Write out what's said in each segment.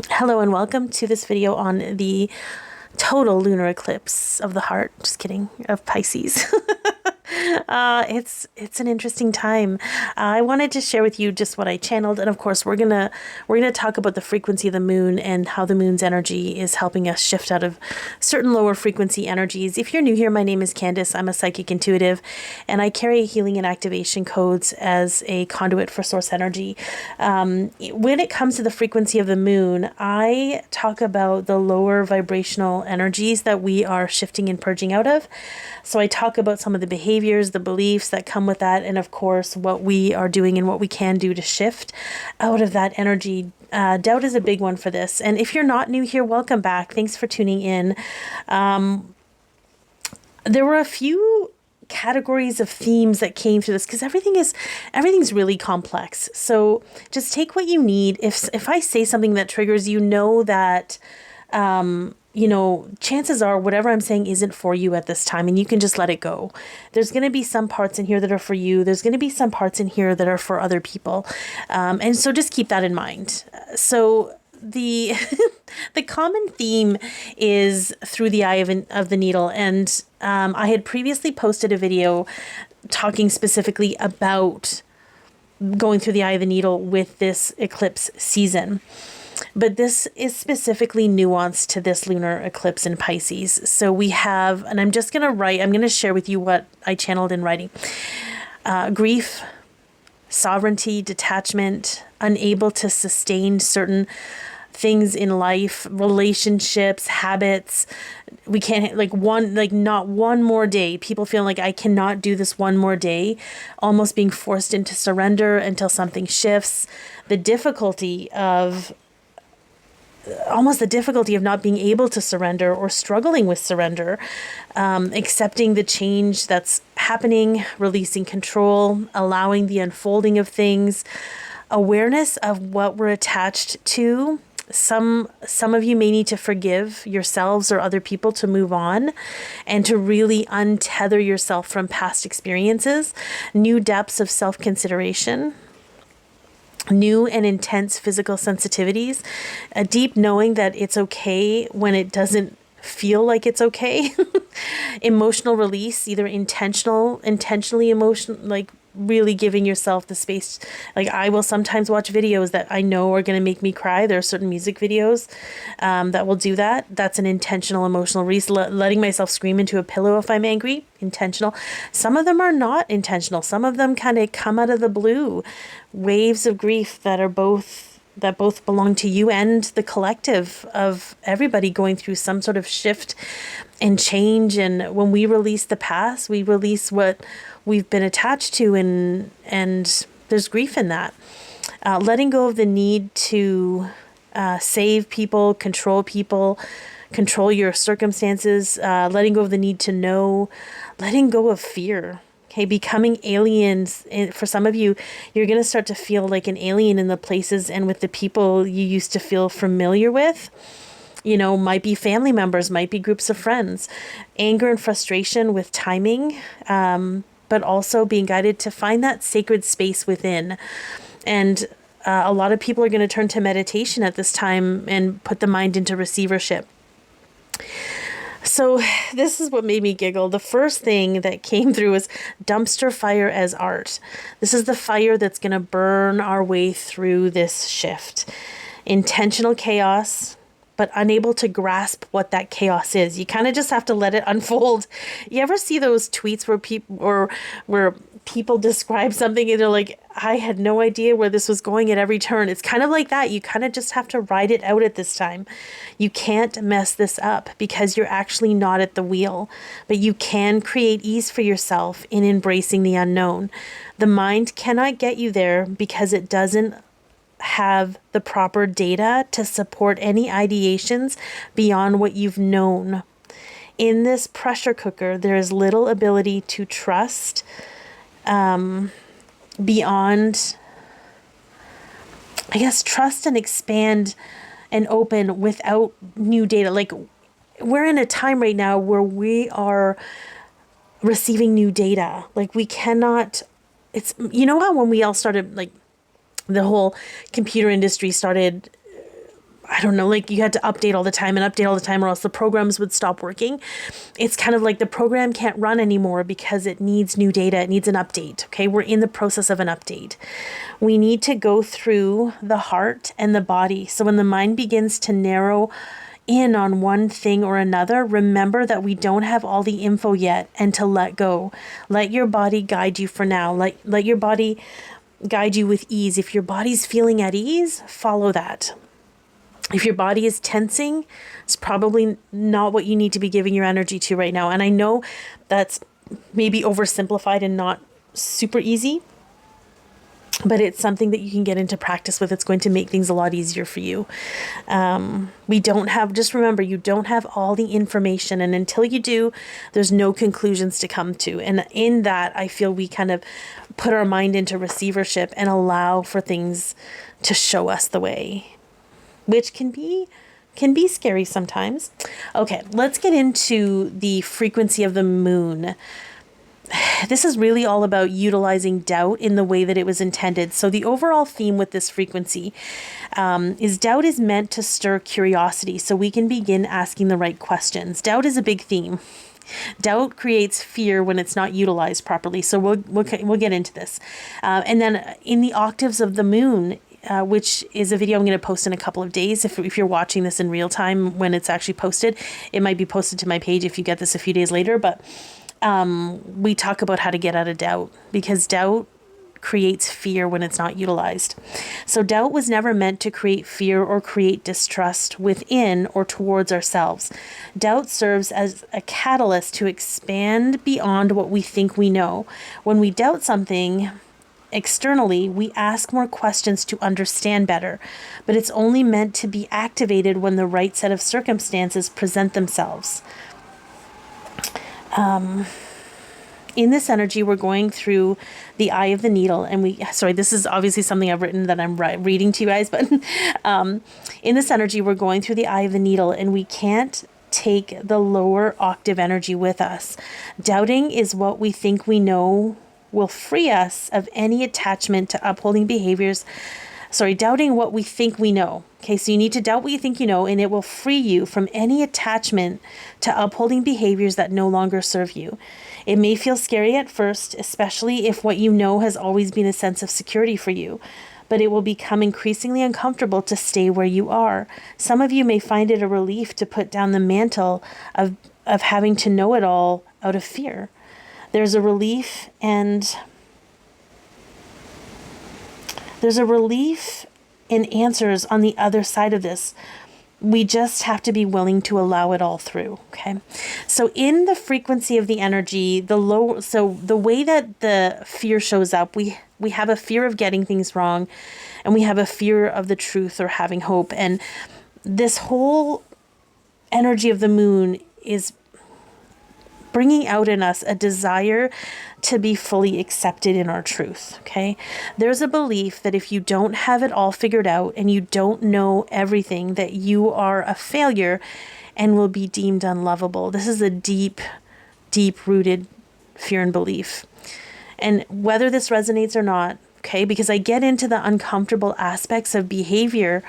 Hello and welcome to this video on the total lunar eclipse of the heart. Just kidding, of Pisces. It's an interesting time. I wanted to share with you just what I channeled, and of course we're gonna talk about the frequency of the moon and how the moon's energy is helping us shift out of certain lower frequency energies. If you're new here, my name is Candice. I'm a psychic intuitive, and I carry healing and activation codes as a conduit for source energy. When it comes to the frequency of the moon, I talk about the lower vibrational energies that we are shifting and purging out of. So I talk about some of the behaviors, the beliefs that come with that, and of course, what we are doing and what we can do to shift out of that energy. Doubt is a big one for this. And if you're not new here, welcome back. Thanks for tuning in. There were a few categories of themes that came through this because everything's really complex. So just take what you need. If I say something that triggers you, know that chances are whatever I'm saying isn't for you at this time, and you can just let it go. There's going to be some parts in here that are for you. There's going to be some parts in here that are for other people. And so just keep that in mind. So the the common theme is through the eye of the needle. And I had previously posted a video talking specifically about going through the eye of the needle with this eclipse season. But this is specifically nuanced to this lunar eclipse in Pisces. So we have, and I'm going to share with you what I channeled in writing. Grief, sovereignty, detachment, unable to sustain certain things in life, relationships, habits. We can't, not one more day. People feel like I cannot do this one more day, almost being forced into surrender until something shifts. The difficulty of not being able to surrender or struggling with surrender, accepting the change that's happening, releasing control, allowing the unfolding of things, awareness of what we're attached to. Some of you may need to forgive yourselves or other people to move on and to really untether yourself from past experiences, new depths of self-consideration, new and intense physical sensitivities, a deep knowing that it's okay when it doesn't feel like it's okay, emotional release, either intentionally emotional, like really giving yourself the space. Like I will sometimes watch videos that I know are going to make me cry. There are certain music videos that will do that. That's an intentional emotional release, letting myself scream into a pillow if I'm angry, intentional. Some of them are not intentional. Some of them kind of come out of the blue, waves of grief that both belong to you and the collective of everybody going through some sort of shift and change. And when we release the past, we release what we've been attached to, and there's grief in that. Letting go of the need to save people, control your circumstances, letting go of the need to know, letting go of fear. Okay, becoming aliens. For some of you, you're going to start to feel like an alien in the places and with the people you used to feel familiar with. Might be family members, might be groups of friends. Anger and frustration with timing, but also being guided to find that sacred space within. And a lot of people are going to turn to meditation at this time and put the mind into receivership. So this is what made me giggle. The first thing that came through was dumpster fire as art. This is the fire that's going to burn our way through this shift. Intentional chaos, but unable to grasp what that chaos is. You kind of just have to let it unfold. You ever see those tweets where people describe something and they're like, I had no idea where this was going at every turn. It's kind of like that. You kind of just have to ride it out at this time. You can't mess this up because you're actually not at the wheel, but you can create ease for yourself in embracing the unknown. The mind cannot get you there because it doesn't have the proper data to support any ideations beyond what you've known. In this pressure cooker, there is little ability to trust beyond, trust and expand and open without new data. Like we're in a time right now where we are receiving new data. Like we cannot, how when we all started, like the whole computer industry started, I don't know, like you had to update all the time and update all the time or else the programs would stop working. It's kind of like the program can't run anymore because it needs new data. It needs an update. Okay. We're in the process of an update. We need to go through the heart and the body. So when the mind begins to narrow in on one thing or another, remember that we don't have all the info yet and to let go. Let your body guide you for now. Let your body guide you with ease. If your body's feeling at ease, follow that. If your body is tensing, it's probably not what you need to be giving your energy to right now. And I know that's maybe oversimplified and not super easy, but it's something that you can get into practice with. It's going to make things a lot easier for you. Just remember, you don't have all the information. And until you do, there's no conclusions to come to. And in that, I feel we kind of put our mind into receivership and allow for things to show us the way, which can be scary sometimes. Okay, let's get into the frequency of the moon. This is really all about utilizing doubt in the way that it was intended. So the overall theme with this frequency is doubt is meant to stir curiosity so we can begin asking the right questions. Doubt is a big theme. Doubt creates fear when it's not utilized properly. So we'll get into this. And then in the octaves of the moon, which is a video I'm going to post in a couple of days. If you're watching this in real time when it's actually posted, it might be posted to my page if you get this a few days later. But we talk about how to get out of doubt, because doubt creates fear when it's not utilized. So doubt was never meant to create fear or create distrust within or towards ourselves. Doubt serves as a catalyst to expand beyond what we think we know. When we doubt something externally, we ask more questions to understand better, but it's only meant to be activated when the right set of circumstances present themselves. In this energy, we're going through the eye of the needle, and this is obviously something I've written that I'm reading to you guys, but in this energy, we're going through the eye of the needle, and we can't take the lower octave energy with us. Doubting is what we think we know will free us of any attachment to upholding behaviors. Doubting what we think we know. Okay, so you need to doubt what you think you know, and it will free you from any attachment to upholding behaviors that no longer serve you. It may feel scary at first, especially if what you know has always been a sense of security for you, but it will become increasingly uncomfortable to stay where you are. Some of you may find it a relief to put down the mantle of having to know it all out of fear. There's a relief in answers on the other side of this. We just have to be willing to allow it all through. Okay. So in the frequency of the energy, the way that the fear shows up, we have a fear of getting things wrong, and we have a fear of the truth or having hope. And this whole energy of the moon is bringing out in us a desire to be fully accepted in our truth, okay? There's a belief that if you don't have it all figured out and you don't know everything, that you are a failure and will be deemed unlovable. This is a deep, deep-rooted fear and belief. And whether this resonates or not, okay, because I get into the uncomfortable aspects of behavior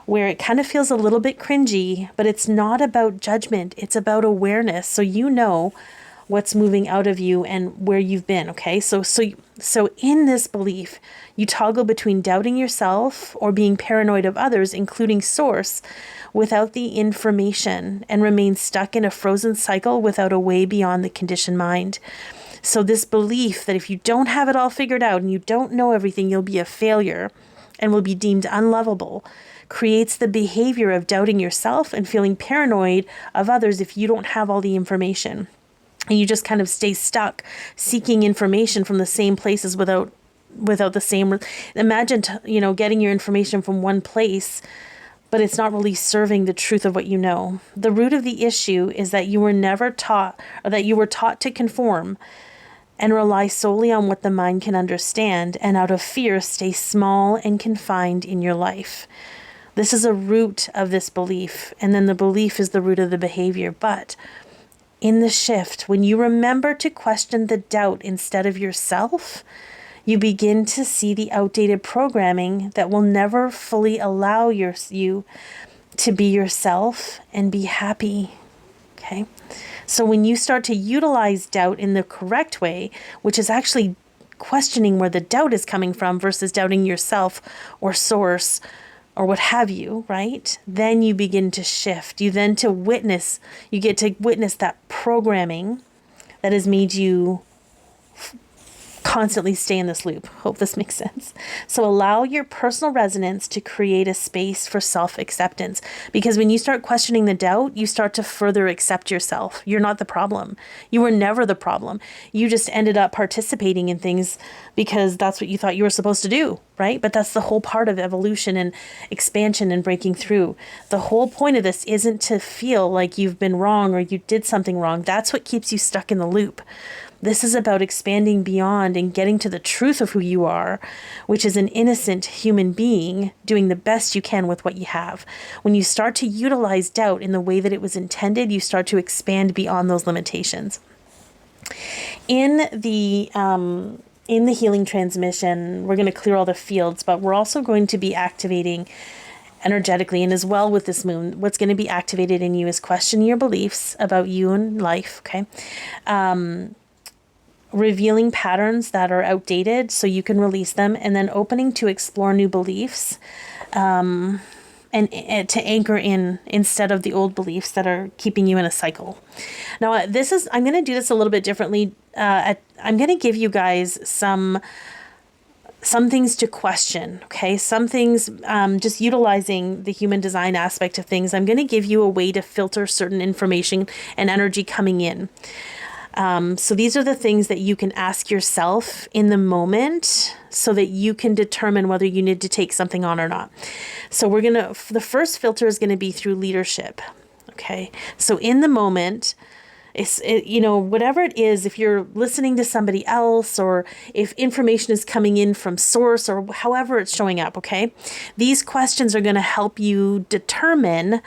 where it kind of feels a little bit cringy, but it's not about judgment. It's about awareness. So you know what's moving out of you and where you've been, okay? So in this belief, you toggle between doubting yourself or being paranoid of others, including source, without the information, and remain stuck in a frozen cycle without a way beyond the conditioned mind. So this belief that if you don't have it all figured out and you don't know everything, you'll be a failure and will be deemed unlovable, creates the behavior of doubting yourself and feeling paranoid of others if you don't have all the information. And you just kind of stay stuck seeking information from the same places without the same. Imagine, getting your information from one place, but it's not really serving the truth of what you know. The root of the issue is that you were never taught, or that you were taught to conform and rely solely on what the mind can understand, and out of fear stay small and confined in your life. This is a root of this belief, and then the belief is the root of the behavior. But in the shift, when you remember to question the doubt instead of yourself, you begin to see the outdated programming that will never fully allow you to be yourself and be happy. Okay. So when you start to utilize doubt in the correct way, which is actually questioning where the doubt is coming from versus doubting yourself or source or what have you, right? Then you begin to shift. You get to witness that programming that has made you constantly stay in this loop. Hope this makes sense. So allow your personal resonance to create a space for self-acceptance. Because when you start questioning the doubt, you start to further accept yourself. You're not the problem. You were never the problem. You just ended up participating in things because that's what you thought you were supposed to do, right? But that's the whole part of evolution and expansion and breaking through. The whole point of this isn't to feel like you've been wrong or you did something wrong. That's what keeps you stuck in the loop. This is about expanding beyond and getting to the truth of who you are, which is an innocent human being doing the best you can with what you have. When you start to utilize doubt in the way that it was intended, you start to expand beyond those limitations. In the healing transmission, we're going to clear all the fields, but we're also going to be activating energetically, and as well with this moon, what's going to be activated in you is questioning your beliefs about you and life, okay? Revealing patterns that are outdated so you can release them, and then opening to explore new beliefs and to anchor in instead of the old beliefs that are keeping you in a cycle. Now, I'm going to do this a little bit differently. I'm going to give you guys some things to question, okay? Some things, just utilizing the human design aspect of things, I'm going to give you a way to filter certain information and energy coming in. So these are the things that you can ask yourself in the moment so that you can determine whether you need to take something on or not. So the first filter is going to be through leadership. Okay. So in the moment, whatever it is, if you're listening to somebody else or if information is coming in from source or however it's showing up, okay, these questions are going to help you determine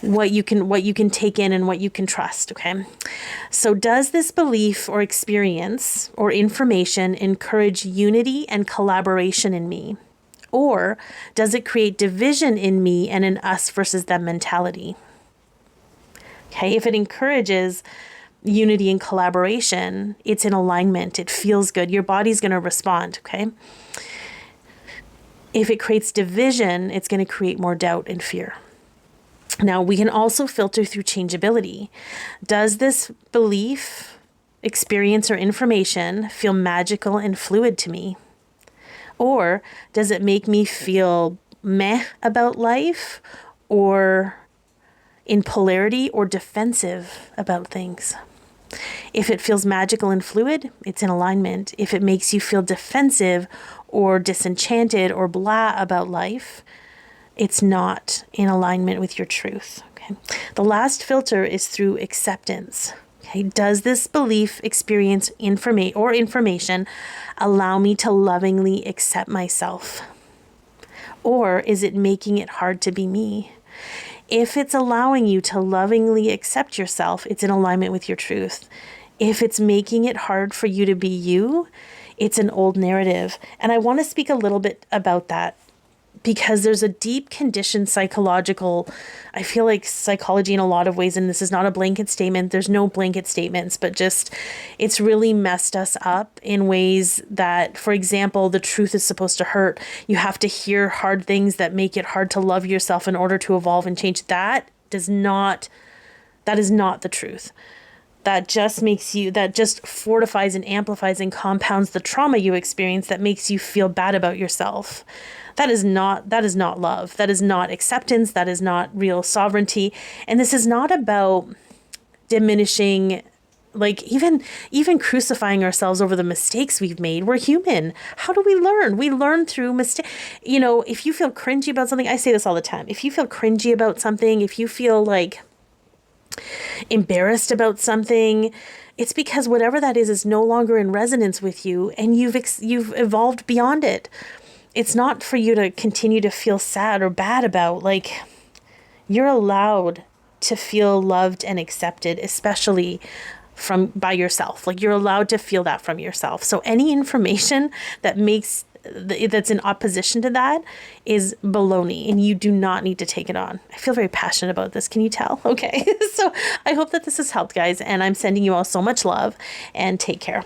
what you can take in and what you can trust, okay? So does this belief or experience or information encourage unity and collaboration in me? Or does it create division in me and an us versus them mentality? Okay, if it encourages unity and collaboration, it's in alignment, it feels good, your body's going to respond, okay? If it creates division, it's going to create more doubt and fear. Now, we can also filter through changeability. Does this belief, experience, or information feel magical and fluid to me? Or does it make me feel meh about life or in polarity or defensive about things? If it feels magical and fluid, it's in alignment. If it makes you feel defensive or disenchanted or blah about life, it's not in alignment with your truth. Okay. The last filter is through acceptance. Okay. Does this belief, experience, information allow me to lovingly accept myself? Or is it making it hard to be me? If it's allowing you to lovingly accept yourself, it's in alignment with your truth. If it's making it hard for you to be you, it's an old narrative. And I want to speak a little bit about that, because there's a deep conditioned psychological, I feel like psychology in a lot of ways, and this is not a blanket statement, there's no blanket statements, but just it's really messed us up in ways that, for example, the truth is supposed to hurt. You have to hear hard things that make it hard to love yourself in order to evolve and change. That is not the truth. That just fortifies and amplifies and compounds the trauma you experience that makes you feel bad about yourself. That is not love. That is not acceptance. That is not real sovereignty. And this is not about diminishing, like even crucifying ourselves over the mistakes we've made. We're human. How do we learn? We learn through mistake. If you feel cringy about something, I say this all the time. If you feel cringy about something, if you feel like embarrassed about something, it's because whatever that is no longer in resonance with you, and you've evolved beyond it. It's not for you to continue to feel sad or bad about. Like, you're allowed to feel loved and accepted, especially by yourself. Like, you're allowed to feel that from yourself. So any information that makes that's in opposition to that is baloney, and you do not need to take it on. I feel very passionate about this. Can you tell? Okay. So I hope that this has helped, guys, and I'm sending you all so much love, and take care.